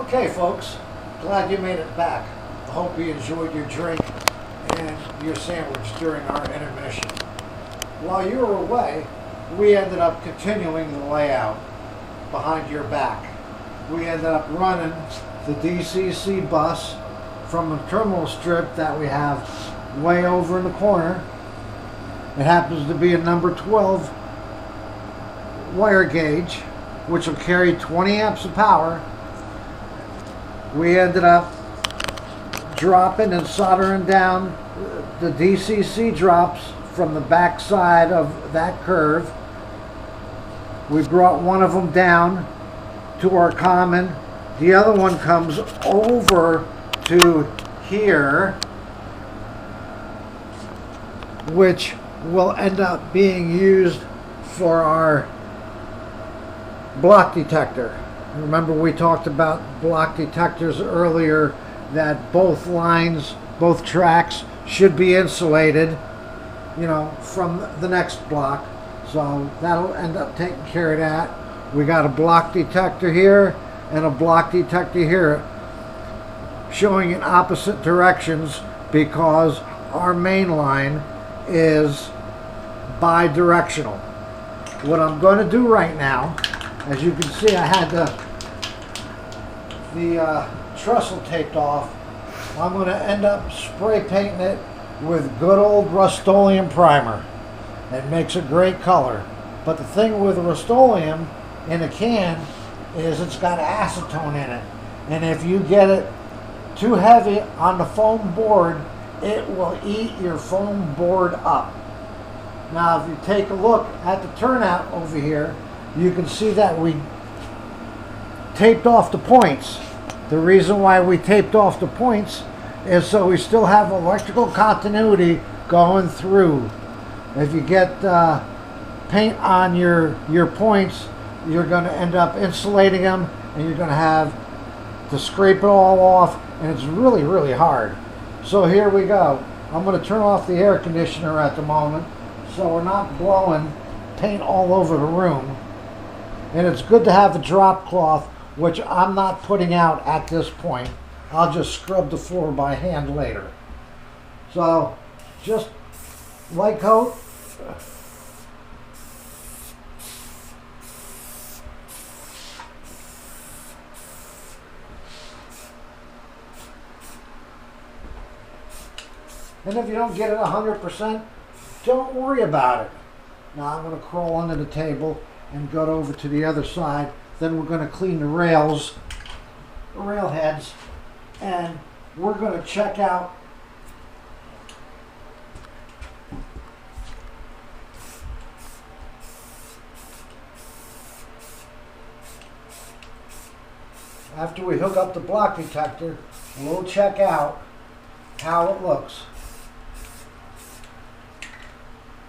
Okay, folks, glad you made it back. I hope you enjoyed your drink and your sandwich during our intermission. While you were away, we ended up continuing the layout behind your back. We ended up running the DCC bus from a terminal strip that we have way over in the corner. It happens to be a number 12 wire gauge, which will carry 20 amps of power. We ended up dropping and soldering down the DCC drops from the back side of that curve. We brought one of them down to our common. The other one comes over to here, which will end up being used for our block detector. Remember, we talked about block detectors earlier, that both lines, both tracks should be insulated, you know, from the next block. So that'll end up taking care of that. We got a block detector here and a block detector here, showing in opposite directions because our main line is bi-directional. What I'm going to do right now, as you can see, I had the trestle taped off. I'm going to end up spray painting it with good old Rust-Oleum primer. It makes a great color. But the thing with Rust-Oleum in a can is it's got acetone in it. And if you get it too heavy on the foam board, it will eat your foam board up. Now, if you take a look at the turnout over here, you can see that we taped off the points. The reason why we taped off the points is so we still have electrical continuity going through. If you get paint on your points, you're going to end up insulating them, and you're going to have to scrape it all off, and it's really, really hard. So here we go. I'm going to turn off the air conditioner at the moment so we're not blowing paint all over the room. And it's good to have the drop cloth, which I'm not putting out at this point. I'll just scrub the floor by hand later. So just light coat. And if you don't get it 100%, don't worry about it. Now I'm going to crawl under the table and go over to the other side. Then we're going to clean the rails, the rail heads, and we're going to check out after we hook up the block detector. We'll check out how it looks.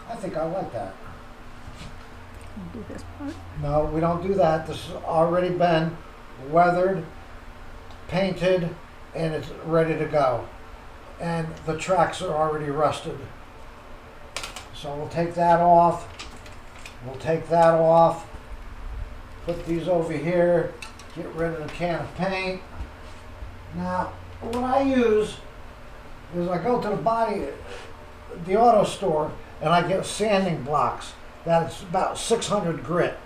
I think I like that. Do this part. No, we don't do that. This has already been weathered, painted, and it's ready to go. And the tracks are already rusted. So we'll take that off. We'll take that off. Put these over here. Get rid of the can of paint. Now, what I use is I go to the auto store, and I get sanding blocks. That's about 600 grit.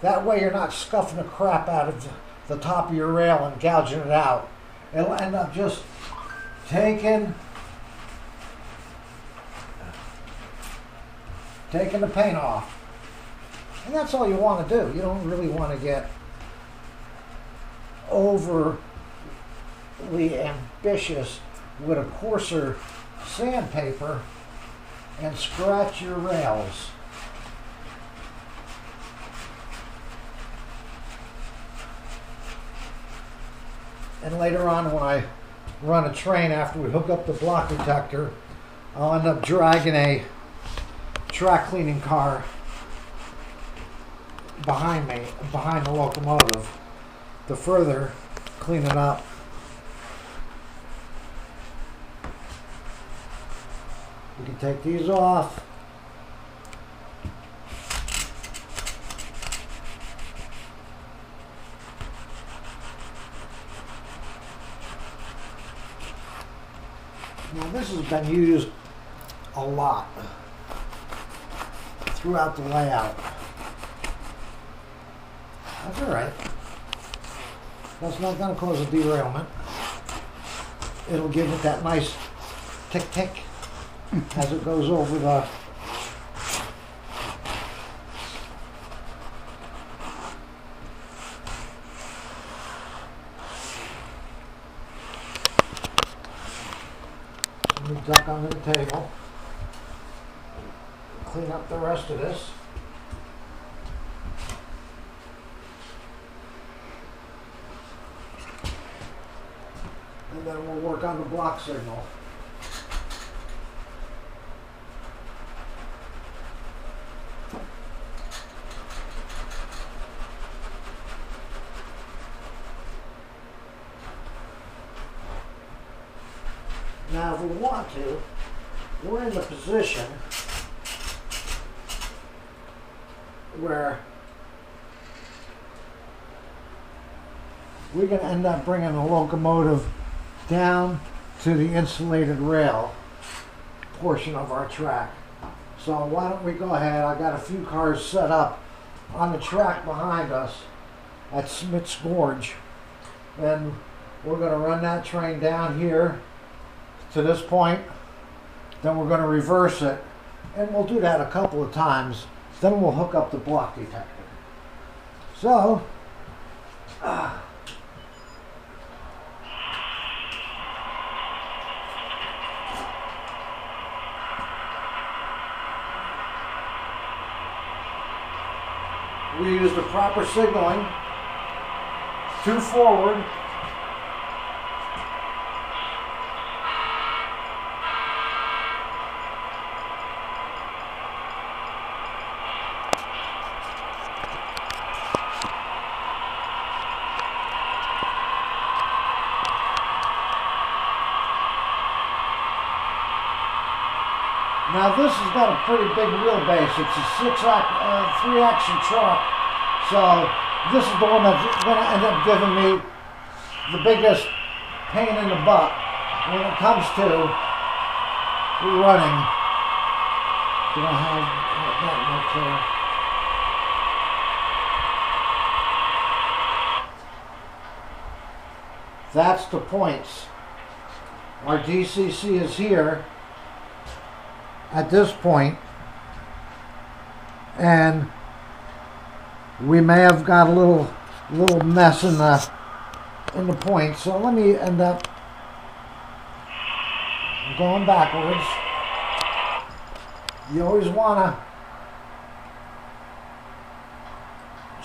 That way you're not scuffing the crap out of the top of your rail and gouging it out. It'll end up just taking the paint off. And that's all you want to do. You don't really want to get overly ambitious with a coarser sandpaper and scratch your rails. And later on, when I run a train after we hook up the block detector, I'll end up dragging a track cleaning car behind me, behind the locomotive, to further clean it up. We can take these off. been used a lot throughout the layout. That's all right. That's not going to cause a derailment. It'll give it that nice tick tick as it goes over the. Let me duck under the table. Clean up the rest of this. And then we'll work on the block signal. Now, if we want to, we're in the position where we're going to end up bringing the locomotive down to the insulated rail portion of our track. So why don't we go ahead, I got a few cars set up on the track behind us at Smith's Gorge, and we're going to run that train down here to this point, then we're going to reverse it, and we'll do that a couple of times, then we'll hook up the block detector. So, we use the proper signaling, 2 forward, now this has got a pretty big wheelbase. It's a 3-action truck, so this is the one that's going to end up giving me the biggest pain in the butt when it comes to running. Do I have that clear? That's the points. Our DCC is here at this point, and we may have got a little mess in the points. So let me end up going backwards. You always want to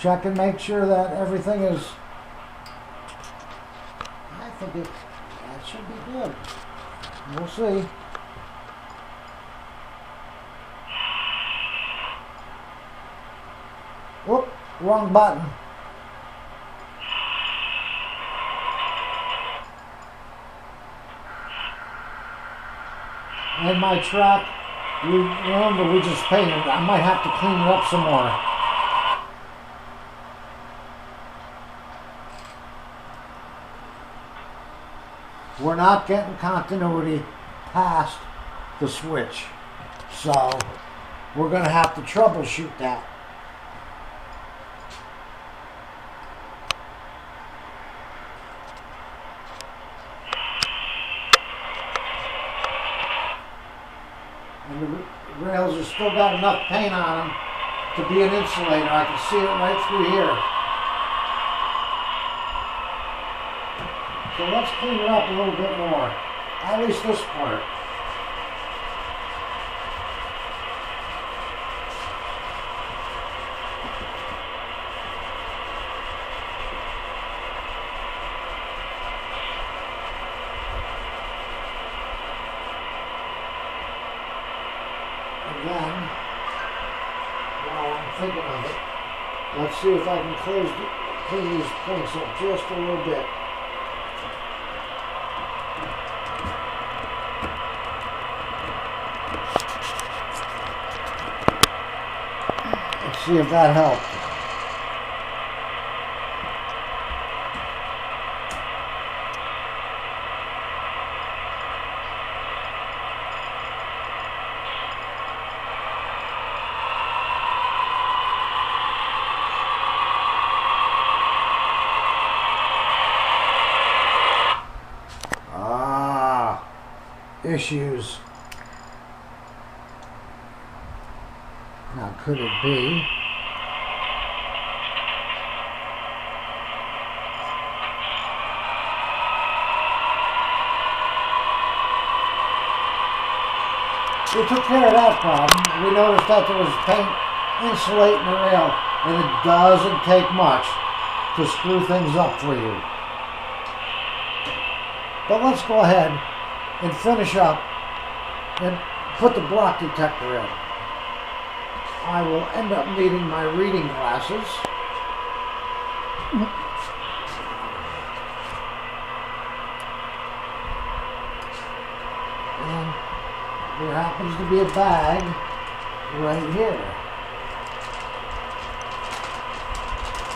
check and make sure that everything is. I think that should be good. We'll see. Whoop, wrong button. And my track, remember we just painted it. I might have to clean it up some more. We're not getting continuity past the switch. So we're going to have to troubleshoot that. And the rails have still got enough paint on them to be an insulator. I can see it right through here. So let's clean it up a little bit more. At least this part. Then, while I'm thinking of it, let's see if I can clean these points up just a little bit. Let's see if that helped. issues. Now, could it be? We took care of that problem. We noticed that there was paint insulating the rail, and it doesn't take much to screw things up for you. But let's go ahead and finish up and put the block detector in. I will end up needing my reading glasses. And there happens to be a bag right here.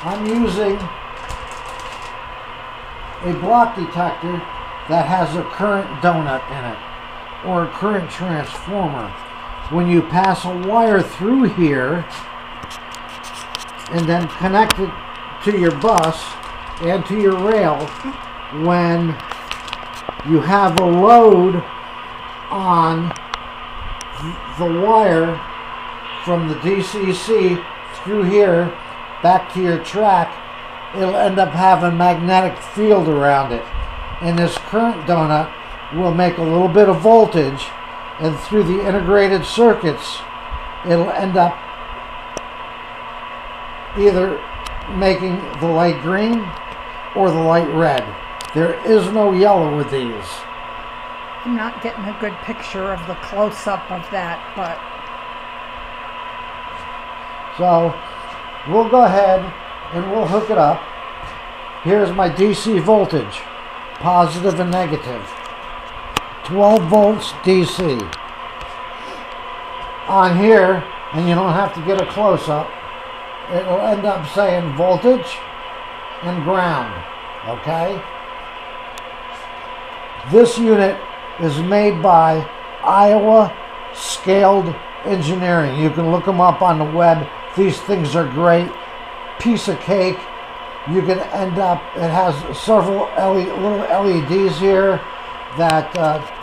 I'm using a block detector that has a current donut in it, or a current transformer. When you pass a wire through here and then connect it to your bus and to your rail, when you have a load on the wire from the DCC through here back to your track, it'll end up having a magnetic field around it, and this current donut will make a little bit of voltage, and through the integrated circuits it'll end up either making the light green or the light red. There is no yellow with these. I'm not getting a good picture of the close-up of that, but so we'll go ahead and we'll hook it up. Here's my DC voltage, positive and negative. 12 volts DC. On here, and you don't have to get a close-up, it'll end up saying voltage and ground, okay? This unit is made by Iowa Scaled Engineering. You can look them up on the web. These things are great. Piece of cake. You can end up, it has several little LEDs here that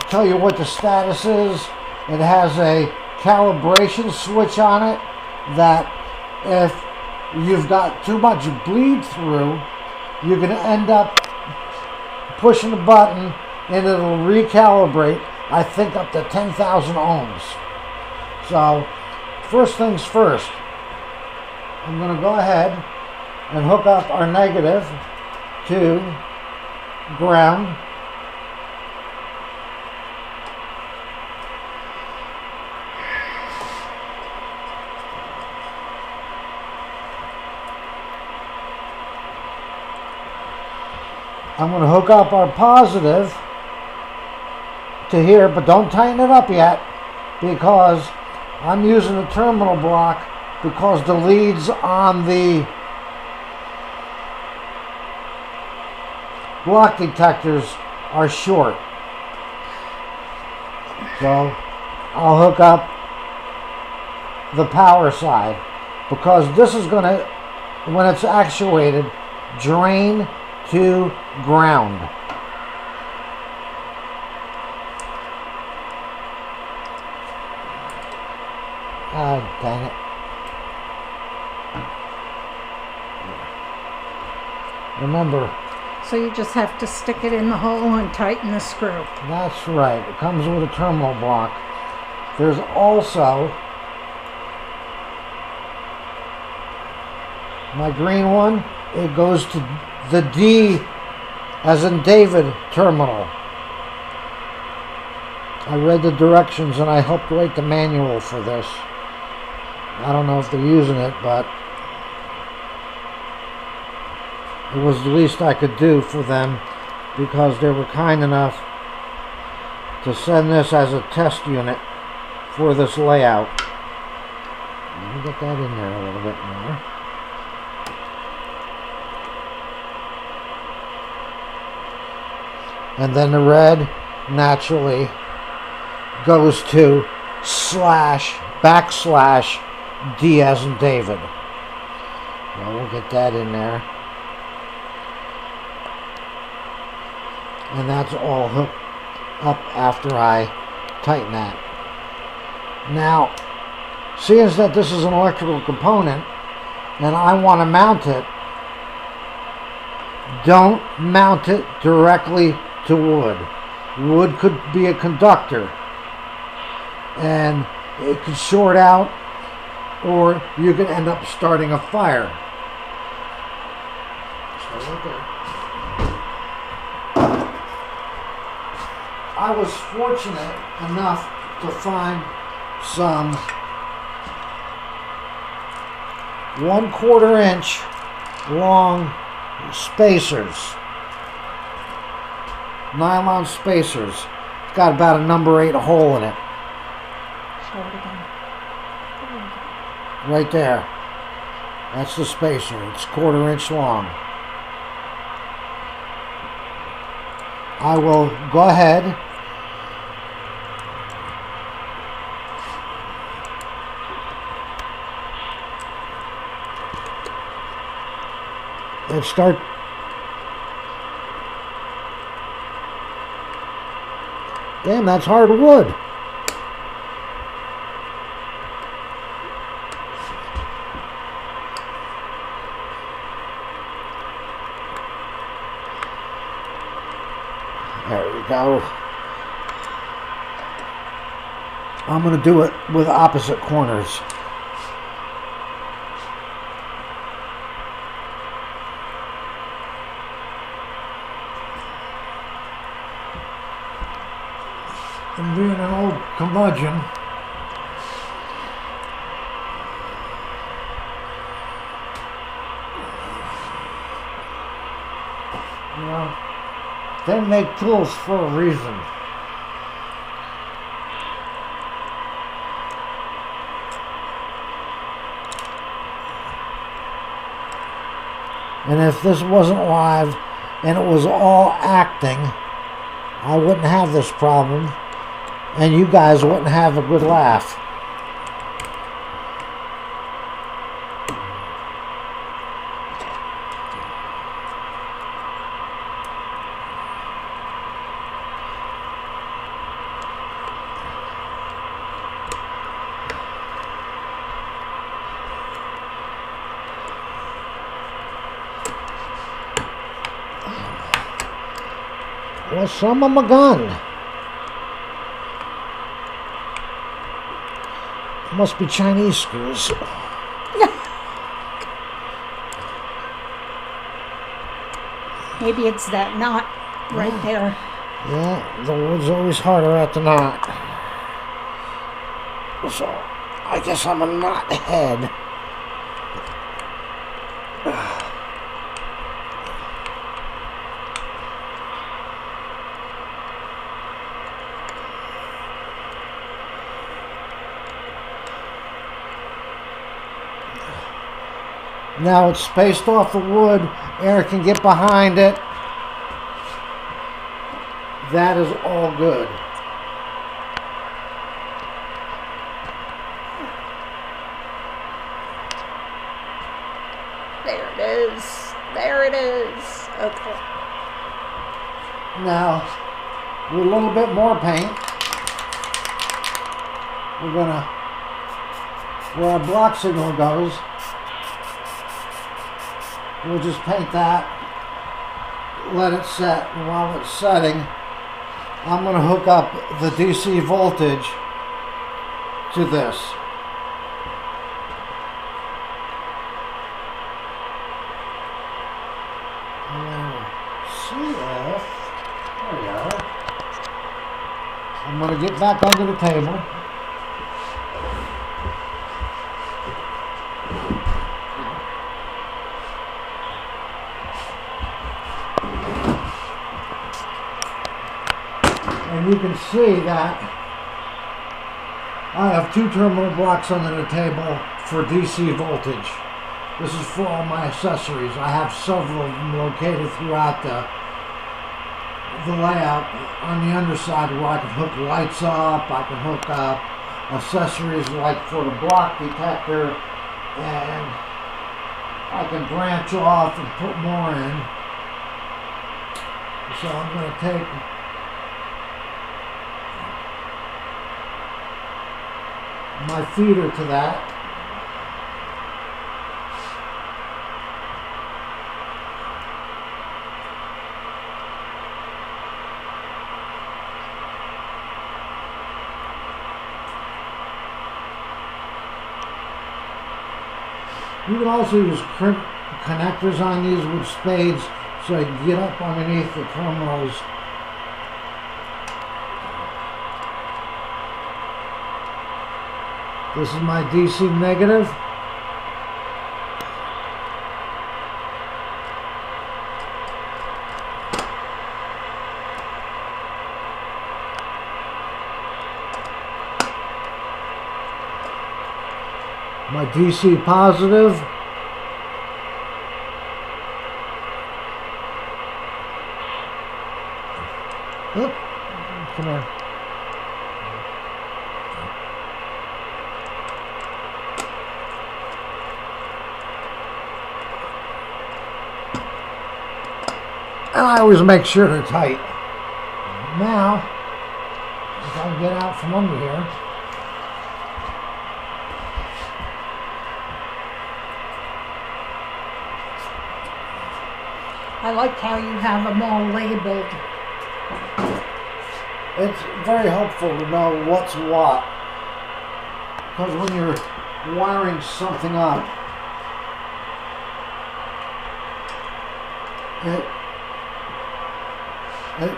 tell you what the status is. It has a calibration switch on it that if you've got too much bleed through, you can end up pushing the button and it'll recalibrate, I think, up to 10,000 ohms. So, first things first, I'm going to go ahead and hook up our negative to ground. I'm going to hook up our positive to here, but don't tighten it up yet, because I'm using the terminal block because the leads on the block detectors are short. So I'll hook up the power side, because this is going to, when it's actuated, drain to ground. Ah, dang it. Remember. so you just have to stick it in the hole and tighten the screw. That's right. It comes with a terminal block. There's also my green one. It goes to the D as in David terminal. I read the directions and I helped write the manual for this. I don't know if they're using it, but it was the least I could do for them, because they were kind enough to send this as a test unit for this layout. Let me get that in there a little bit more. And then the red naturally goes to // D as in David. Well, we'll get that in there. And that's all hooked up after I tighten that. Now, seeing that this is an electrical component and I want to mount it, don't mount it directly to wood. Wood could be a conductor and it could short out, or you could end up starting a fire. So right there. I was fortunate enough to find some 1/4 inch long spacers, nylon spacers. It's got about a number 8 hole in it. Show it again. Right there. That's the spacer. It's 1/4 inch long. I will go ahead and start damn, that's hard wood. There we go. I'm going to do it with opposite corners. And being an old curmudgeon, you know, they make tools for a reason. And if this wasn't live and it was all acting, I wouldn't have this problem. And you guys wouldn't have a good laugh. Well, some of them are gone. Must be Chinese screws. Maybe it's that knot right there. Yeah, the wood's always harder at the knot. So, I guess I'm a knot head. Now it's spaced off the wood. Air can get behind it. That is all good. There it is. There it is. Okay. Now, with a little bit more paint, we're gonna, where our block signal goes, we'll just paint that, let it set, and while it's setting, I'm going to hook up the DC voltage to this. See if, there we go. I'm going to get back under the table. And you can see that I have 2 terminal blocks under the table for DC voltage. This is for all my accessories. I have several of them located throughout the layout on the underside where I can hook lights up, I can hook up accessories like for the block detector, and I can branch off and put more in. So I'm going to take my feeder to that. You can also use crimp connectors on these with spades so you can get up underneath the terminals. This is my DC negative. My DC positive. Oop, come here. And I always make sure they're tight. Now, if I can get out from under here. I like how you have them all labeled. It's very helpful to know what's what. Because when you're wiring something up, it'd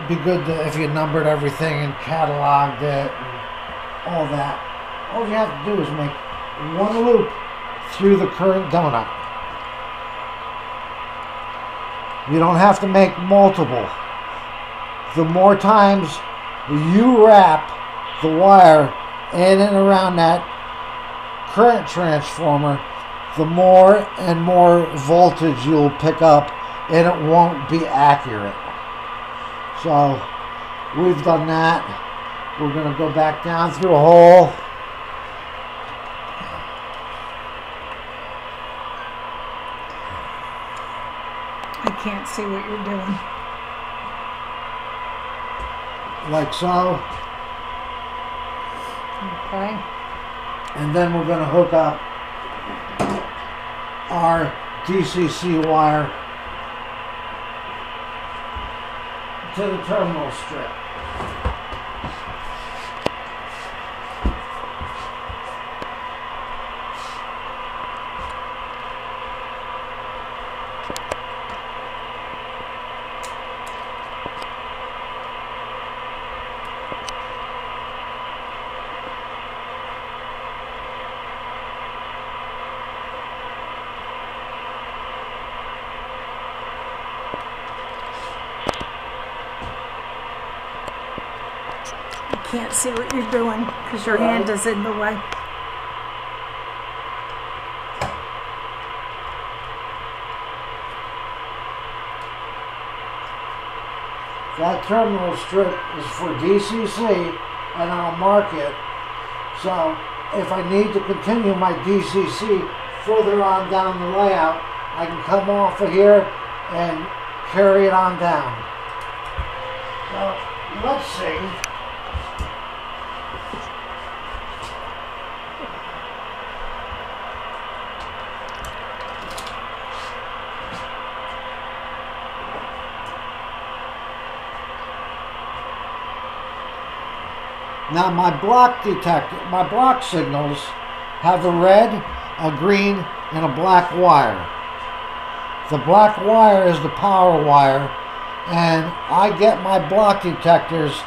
be good to, if you numbered everything and cataloged it and all that. All you have to do is make one loop through the current donut. You don't have to make multiple. The more times you wrap the wire in and around that current transformer, the more and more voltage you'll pick up, and it won't be accurate. So we've done that. We're going to go back down through a hole. I can't see what you're doing. Like so. Okay. And then we're going to hook up our DCC wire to the terminal strip. Can't see what you're doing because your hand is in the way. That terminal strip is for DCC, and I'll mark it. So if I need to continue my DCC further on down the layout, I can come off of here and carry it on down. So let's see. Now my block detector, my block signals have a red, a green, and a black wire. The black wire is the power wire, and I get my block detectors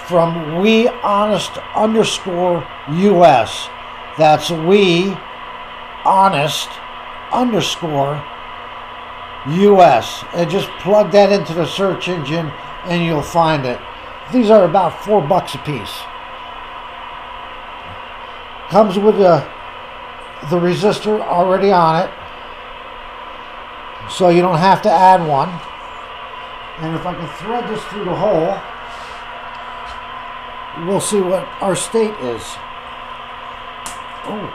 from We Honest _US. That's We Honest _US. And just plug that into the search engine and you'll find it. These are about $4 a piece. Comes with the resistor already on it, so you don't have to add one. And if I can thread this through the hole, we'll see what our state is. Oh.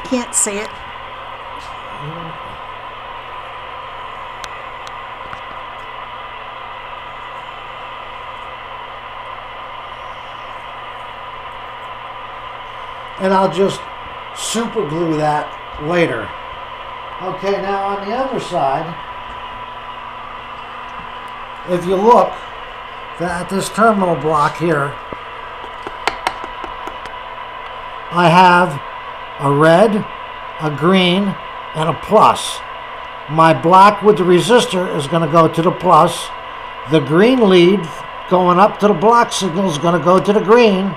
Can't see it. And I'll just super glue that later. Okay, now on the other side, if you look at this terminal block here, I have a red, a green, and a plus. My black with the resistor is going to go to the plus. The green lead going up to the block signal is going to go to the green,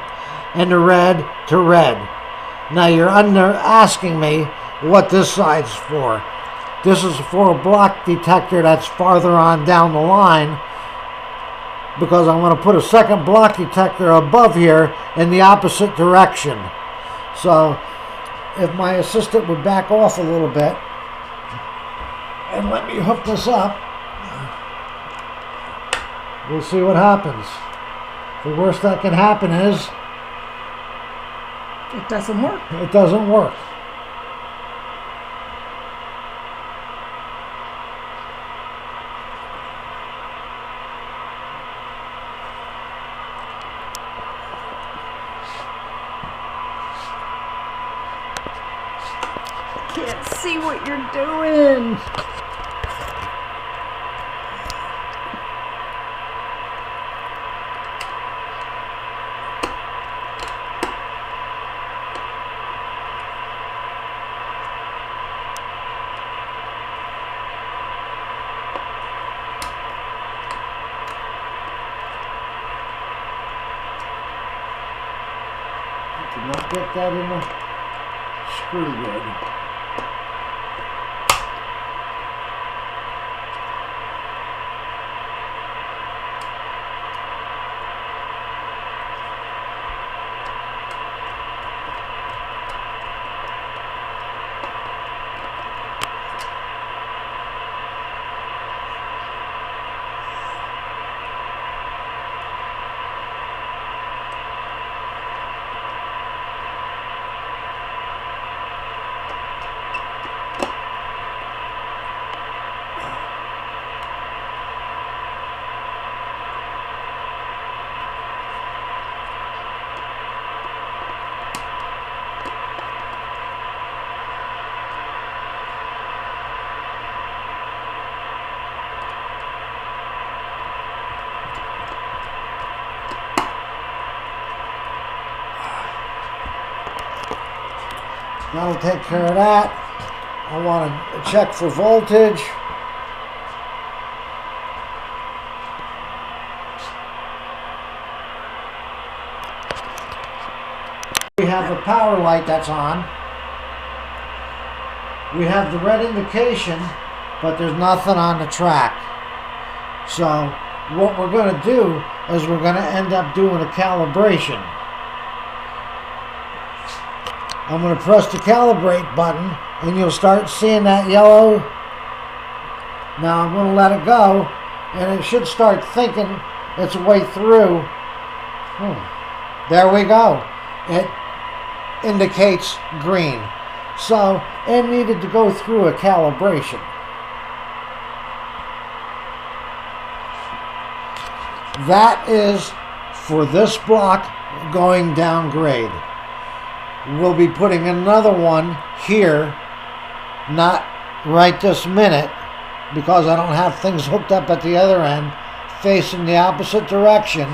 and the red to red. Now you're asking me what this side's for. This is for a block detector that's farther on down the line, because I'm going to put a second block detector above here in the opposite direction. So if my assistant would back off a little bit and let me hook this up, we'll see what happens. The worst that can happen is it doesn't work. It doesn't work. Can't see what you're doing. Did not get that in the screw good. That'll take care of that. I want to check for voltage. We have the power light that's on. We have the red indication, but there's nothing on the track. So what we're going to do is we're going to end up doing a calibration. I'm going to press the calibrate button and you'll start seeing that yellow. Now I'm going to let it go and it should start thinking its way through. There we go. It indicates green. So it needed to go through a calibration. That is for this block going down grade. We'll be putting another one here, not right this minute, because I don't have things hooked up at the other end, facing the opposite direction,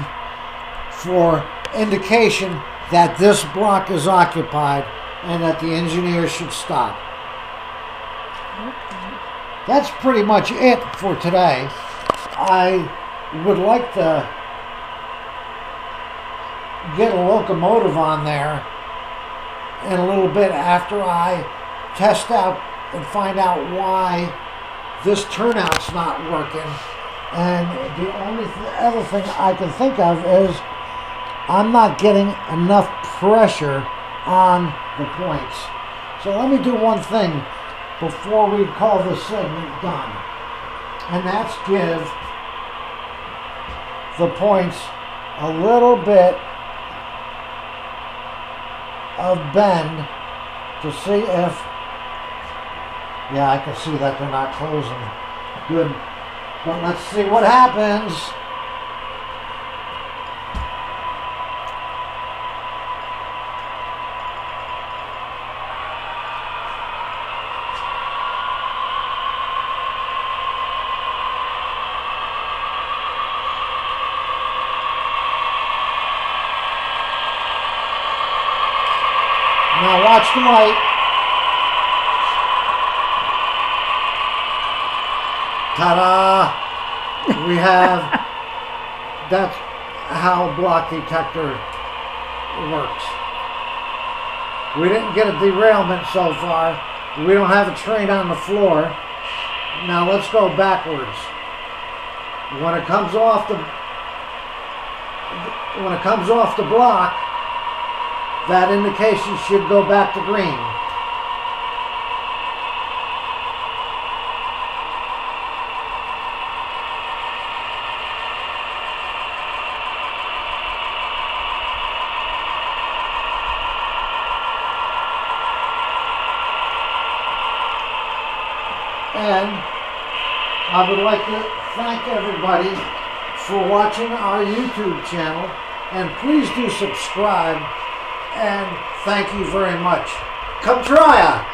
for indication that this block is occupied and that the engineer should stop. Okay. That's pretty much it for today. I would like to get a locomotive on there in a little bit after I test out and find out why this turnout's not working. And the only other thing I can think of is I'm not getting enough pressure on the points. So let me do one thing before we call this segment done, and that's give the points a little bit of bend to see if Yeah, I can see that they're not closing. Good. But let's see what happens. Now watch the light. Ta-da! We have, that's how block detector works. We didn't get a derailment so far. We don't have a train on the floor. Now let's go backwards. When it comes off the block, that indication should go back to green. And I would like to thank everybody for watching our YouTube channel, and please do subscribe, and thank you very much. Come try it!